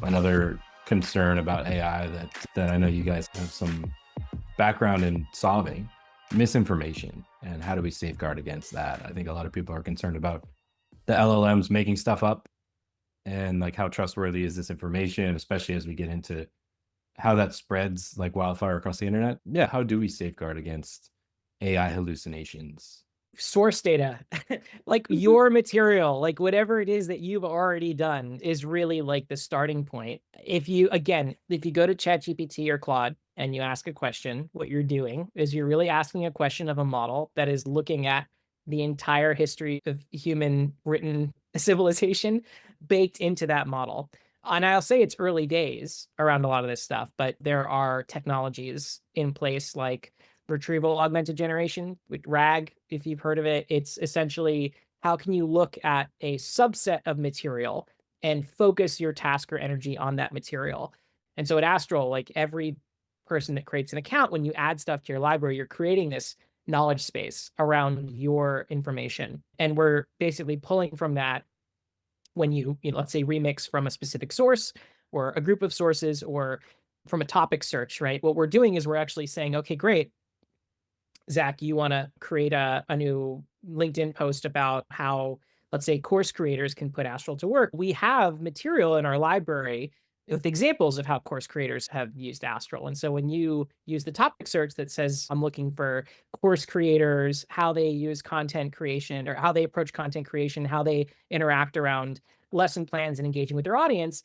Another concern about AI that I know you guys have some background in solving, misinformation, and how do we safeguard against that? I think a lot of people are concerned about the LLMs making stuff up and like how trustworthy is this information, especially as we get into how that spreads like wildfire across the internet. Yeah, how do we safeguard against AI hallucinations? Source data, like your material, like whatever it is that you've already done is really like the starting point. If you go to ChatGPT or Claude and you ask a question, what you're doing is you're really asking a question of a model that is looking at the entire history of human written civilization baked into that model. And I'll say it's early days around a lot of this stuff, but there are technologies in place like Retrieval Augmented Generation with RAG, if you've heard of it. It's essentially how can you look at a subset of material and focus your task or energy on that material. And so at Astral, like every person that creates an account, when you add stuff to your library, you're creating this knowledge space around your information. And we're basically pulling from that when let's say remix from a specific source or a group of sources or from a topic search, right? What we're doing is we're actually saying, okay, great, Zach, you want to create a new LinkedIn post about how, let's say, course creators can put Astral to work. We have material in our library with examples of how course creators have used Astral. And so when you use the topic search that says, I'm looking for course creators, how they use content creation or how they approach content creation, how they interact around lesson plans and engaging with their audience,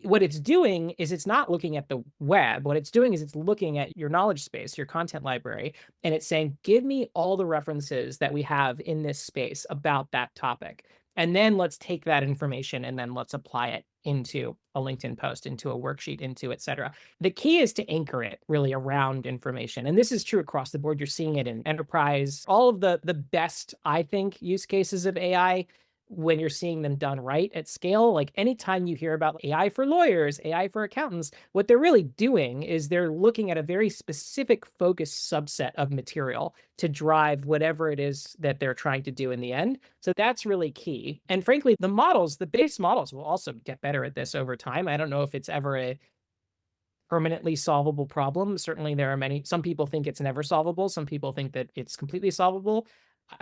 what it's doing is it's not looking at the web. What it's doing is it's looking at your knowledge space, your content library, and it's saying, give me all the references that we have in this space about that topic. And then let's take that information and then let's apply it into a LinkedIn post, into a worksheet, into et cetera. The key is to anchor it really around information. And this is true across the board. You're seeing it in enterprise, all of the best, I think, use cases of AI when you're seeing them done right at scale. Like anytime you hear about AI for lawyers, AI for accountants, what they're really doing is they're looking at a very specific focused subset of material to drive whatever it is that they're trying to do in the end. So that's really key. And frankly, the base models will also get better at this over time. I don't know if it's ever a permanently solvable problem. Certainly there are some people think it's never solvable. Some people think that it's completely solvable.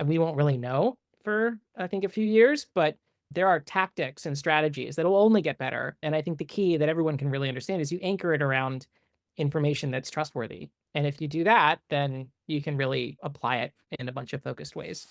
We won't really know for, I think, a few years, but there are tactics and strategies that will only get better. And I think the key that everyone can really understand is you anchor it around information that's trustworthy. And if you do that, then you can really apply it in a bunch of focused ways.